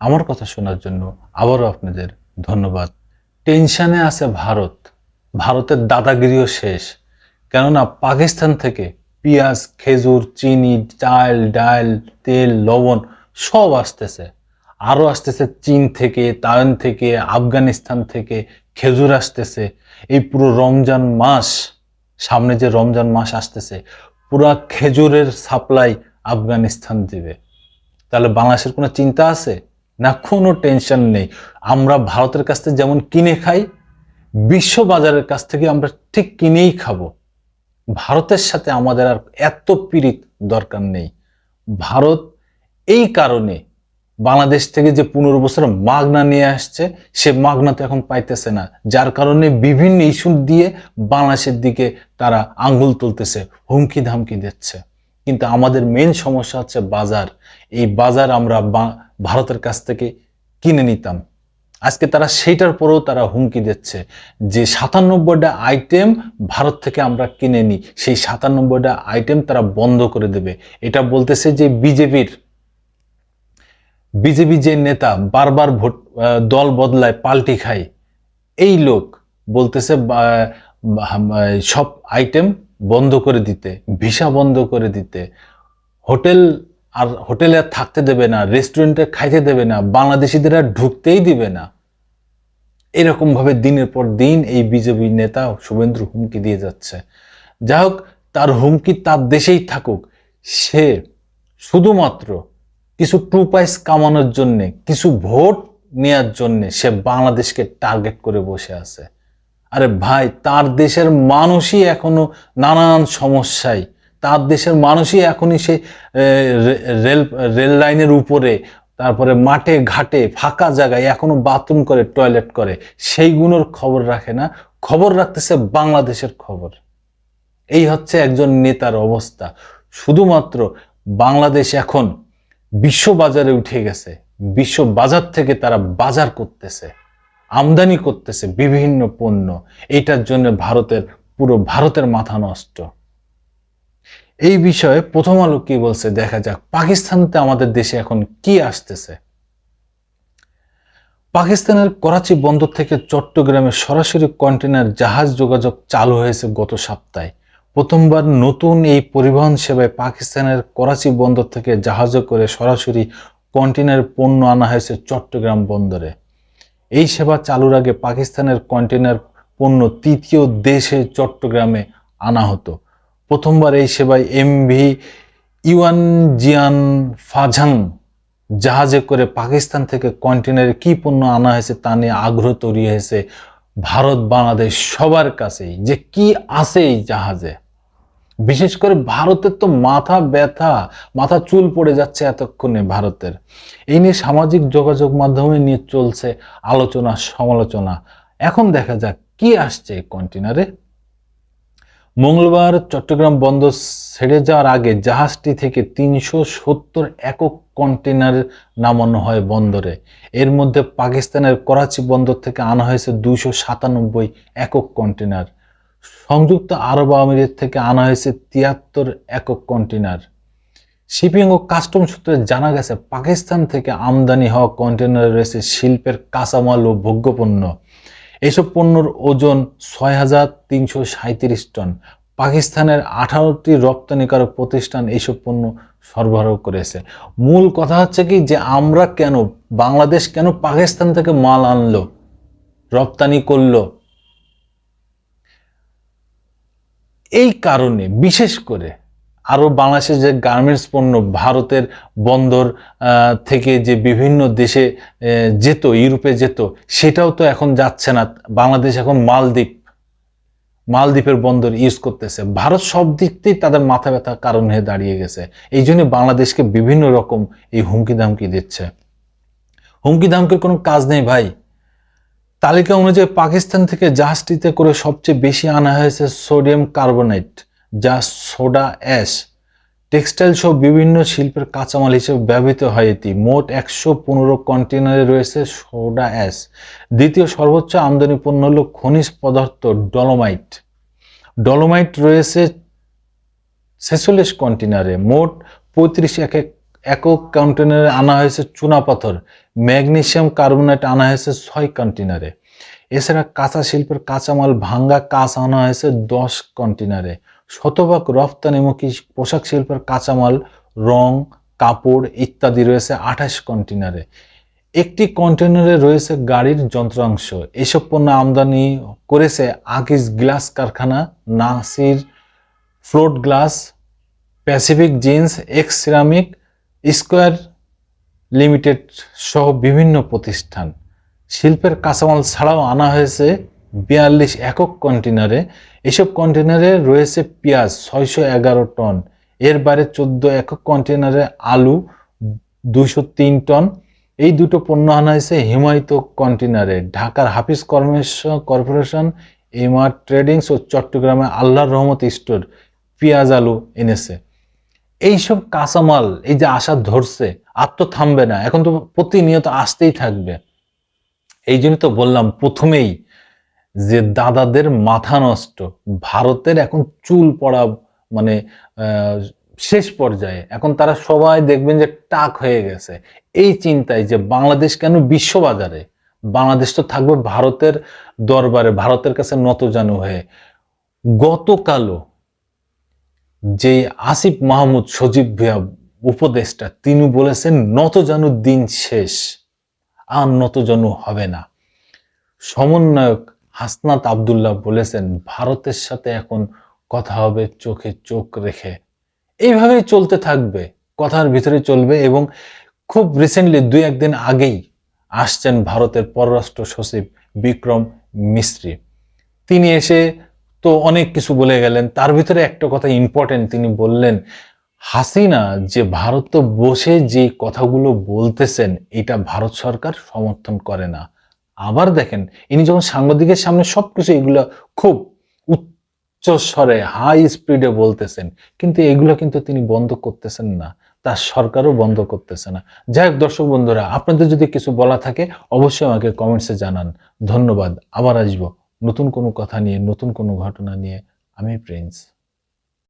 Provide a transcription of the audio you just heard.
আমার কথা শোনার জন্য আবারও আপনাদের ধন্যবাদ। টেনশনে আছে ভারত, ভারতের দাদাগিরিও শেষ। কেননা পাকিস্তান থেকে পেঁয়াজ, খেজুর, চিনি, চাল, ডাল, তেল, লবণ সব আসতেছে। আরও আসতেছে চীন থেকে, তাইওয়ান থেকে, আফগানিস্তান থেকে খেজুর আসতেছে। এই পুরো রমজান মাস, সামনে যে রমজান মাস আসতেছে, পুরা খেজুরের সাপ্লাই আফগানিস্তান দিবে। তাহলে বাংলাদেশের কোনো চিন্তা আছে? না, কোনো টেনশন নেই। আমরা ভারতের কাছ থেকে যেমন কিনে খাই, বিশ্ব বাজারের কাছ থেকে আমরা ঠিক কিনেই খাবো। ভারতের সাথে আমাদের আর এত পীড়িত দরকার নেই। ভারত এই কারণে বাংলাদেশ থেকে যে 15 বছর মাগনা নিয়ে আসছে, সে মাগনা তো এখন পাইতেছে না, যার কারণে বিভিন্ন ইস্যু দিয়ে বাংলাদেশের দিকে তারা আঙ্গুল তুলতেছে, হুমকি ধামকি দিচ্ছে। কিন্তু আমাদের মেন সমস্যা হচ্ছে বাজার। এই বাজার আমরা ভারতের কাছ থেকে কিনে নিতাম, আজকে তারা সেইটার পরেও তারা হুমকি দিচ্ছে যে 97টা আইটেম ভারত থেকে আমরা কিনে নিই, সেই 97টা আইটেম তারা বন্ধ করে দেবে। এটা বলতেছে যে বিজেপি যে নেতা বারবার ভোট দল বদলায়, পাল্টি খায়, এই লোক বলতেছে সব আইটেম বন্ধ করে দিতে, ভিসা বন্ধ করে দিতে, হোটেলে আর থাকতে দেবে না, রেস্টুরেন্টে খাইতে দেবে না, বাংলাদেশিদের আর ঢুকতেই দিবে না। এরকম ভাবে দিনের পর দিন এই বিজেপি নেতা শুভেন্দু হুমকি দিয়ে যাচ্ছে। যাই হোক, তার হুমকি তার দেশেই থাকুক, সে শুধুমাত্র কিছু টুপাইস কামানোর জন্যে, কিছু ভোট নেয়ার জন্যে সে বাংলাদেশকে টার্গেট করে বসে আছে। আরে ভাই, তার দেশের মানুষই এখনো নানান সমস্যায়, তার দেশের মানুষই এখনই সে রেল লাইনের উপরে, তারপরে মাঠে ঘাটে ফাঁকা জায়গায় এখনো বাথরুম করে, টয়লেট করে, সেইগুলোর খবর রাখে না, খবর রাখতেছে বাংলাদেশের খবর। এই হচ্ছে একজন নেতার অবস্থা। শুধুমাত্র বাংলাদেশ এখন বিশ্ব বাজারে উঠে গেছে, বিশ্ব বাজার থেকে তারা বাজার করতেছে, আমদানি করতেছে বিভিন্ন পণ্য। এইটার জন্য ভারতের মাথা নষ্ট। এই বিষয়ে প্রথম আলো কি বলছে দেখা যাক। পাকিস্তানতে আমাদের দেশে এখন কি আসতেছে। পাকিস্তানের করাচি বন্দর থেকে চট্টগ্রামে সরাসরি কন্টেনার জাহাজ যোগাযোগ চালু হয়েছে গত সপ্তাহে। প্রথমবার নতুন এই পরিবহন সেবায় পাকিস্তানের করাচি বন্দর থেকে জাহাজে করে সরাসরি কন্টেনার পণ্য আনা হয়েছে চট্টগ্রাম বন্দরে। এই সেবা চালুর আগে পাকিস্তানের কন্টেনার পণ্য তৃতীয় দেশে চট্টগ্রামে আনা হতো। প্রথমবার এই সেবায় এমভি ইউয়ানজিয়ান ফাজাং জাহাজে করে পাকিস্তান থেকে কন্টেনারে কি পণ্য আনা হয়েছে তা নিয়ে আগ্রহ তৈরি হয়েছে ভারত বাংলাদেশ সবার কাছেই, যে কি আছে এই জাহাজে। বিশেষ করে ভারতের তো মাথা ব্যথা, মাথা চুল পড়ে যাচ্ছে এতক্ষণে ভারতের। এই নিয়ে সামাজিক যোগাযোগ মাধ্যমে নিয়ে চলছে আলোচনা সমালোচনা। এখন দেখা যাক কি আসছে কন্টেনারে। মঙ্গলবার চট্টগ্রাম বন্দর ছেড়ে যাওয়ার আগে জাহাজটি থেকে 370 একক কন্টেনার নামানো হয় বন্দরে। এর মধ্যে পাকিস্তানের করাচি বন্দর থেকে আনা হয়েছে 297 একক কন্টেনার। সংযুক্ত আরব আমিরাত থেকে আনা হয়েছে 73 একক কন্টেনার। শিপিং ও কাস্টম সূত্রে জানা গেছে, পাকিস্তান থেকে আমদানি হওয়া কন্টেনারে রয়েছে শিল্পের কাঁচামাল ও ভোগ্যপণ্য। এইসব পণ্যর ওজন 6,337 টন। পাকিস্তানের 18টি রপ্তানিকারক প্রতিষ্ঠান এইসব পণ্য সরবরাহ করেছে। মূল কথা হচ্ছে কি, যে আমরা কেন, বাংলাদেশ কেন পাকিস্তান থেকে মাল আনলো, রপ্তানি করলো, এই কারণে বিশেষ করে আরো বাংলাদেশের যে গার্মেন্টস পণ্য ভারতের বন্দর থেকে যে বিভিন্ন দেশে যেত, ইউরোপে যেত, সেটাও তো এখন যাচ্ছে না। বাংলাদেশ এখন মালদ্বীপের বন্দর ইউজ করতেছে। ভারত সব দিক থেকে তাদের মাথা ব্যথার কারণ হয়ে দাঁড়িয়ে গেছে। এই জন্য বাংলাদেশকে বিভিন্ন রকম এই হুমকি ধামকি দিচ্ছে। হুমকি ধামকির কোনো কাজ নেই ভাই। তালিকা অনুযায়ী পাকিস্তান থেকে জাহাজটিতে করে সবচেয়ে বেশি আনা হয়েছে সোডিয়াম কার্বনেট, যা সোডা অ্যাশ, টেক্সটাইল সহ বিভিন্ন শিল্পের কাঁচামাল হিসেবে ব্যবহৃত হয়। এটি মোট 115 কন্টেনারে রয়েছে সোডা অ্যাশ। দ্বিতীয় সর্বোচ্চ আমদানি পণ্য হল খনিজ পদার্থ ডলোমাইট রয়েছে 46 কন্টেনারে, মোট 35 একক কন্টেনারে আনা হয়েছে চুনাপাথর, ম্যাগনেসিয়াম কার্বনেট আনা হয়েছে 6 কন্টেনারে। এছাড়া কাঁচা শিল্পের কাঁচামাল ভাঙ্গা কাঁচ আনা হয়েছে 10 কন্টেনারে। শতভাগ রপ্তানিমুখী পোশাক শিল্পের কাঁচামাল, রং, কাপড় ইত্যাদি রয়েছে 28 কন্টেনারে। একটি কন্টেনারে রয়েছে গাড়ির যন্ত্রাংশ। এসব পণ্য আমদানি করেছে আকিজ গ্লাস কারখানা, Nasir float glass, Pacific jeans, x ceramic, square limited সহ বিভিন্ন প্রতিষ্ঠান। শিল্পের কাঁচামাল ছাড়াও আনা হয়েছে 42 একক কন্টেনারে। এসব কন্টেনারে রয়েছে পেঁয়াজ 611 টন, এর বাইরে 14 একক কন্টেনারে আলু 203 টন। এই দুটো পণ্য আনা হয়েছে হিমায়িত কন্টেনারে। ঢাকার হাফিজ কর্পোরেশন, এমআর ট্রেডিংস ও চট্টগ্রামে আল্লাহর রহমত স্টোর পেঁয়াজ আলু এনেছে। এইসব কাঁচামাল এই যে আসা ধরছে, আর তো থামবে না, এখন তো প্রতিনিয়ত আসতেই থাকবে। এই জন্য তো বললাম প্রথমেই যে দাদাদের মাথা নষ্ট। ভারতের এখন চুল পড়া মানে শেষ পর্যায়ে। এখন তারা সবাই দেখবেন যে টাক হয়ে গেছে এই চিন্তায় যে বাংলাদেশ কেন বিশ্ববাজারে, বাংলাদেশ তো থাকবে ভারতের দরবারে, ভারতের কাছে নতজানু হয়ে। গতকালও যে আসিফ মাহমুদ সজীব ভুইয়া উপদেষ্টা, তিনি বলেছেন নতজানুর দিন শেষ, আর নতজানু হবে না। সমন্বয়ক হাসনাত আব্দুল্লাহ বলেছেন ভারতের সাথে এখন কথা হবে চোখে চোখ রেখে। এইভাবেই চলতে থাকবে, কথার ভিতরে চলবে। এবং খুব রিসেন্টলি 2-1 দিন আগেই আসছেন ভারতের পররাষ্ট্র সচিব বিক্রম মিস্ত্রি। তিনি এসে তো অনেক কিছু বলে গেলেন, তার ভিতরে একটা কথা ইম্পর্টেন্ট, তিনি বললেন হাসিনা যে ভারত বসে যে কথাগুলো বলতেছেন এটা ভারত সরকার সমর্থন করে না। আবার দেখেন ইনি যখন সাংবাদিকের সামনে সবকিছু এগুলো খুব উচ্চ স্বরে হাই স্পিডে বলতেছেন, কিন্তু এগুলো কিন্তু তিনি বন্ধ করতেছেন না, তার সরকারও বন্ধ করতেছে না। যাই হোক দর্শক বন্ধুরা, আপনাদের যদি কিছু বলা থাকে অবশ্যই আমাকে কমেন্টসে জানান। ধন্যবাদ। আবার আসবো নতুন কোনো কথা নিয়ে, নতুন কোনো ঘটনা নিয়ে। আমি প্রিন্স।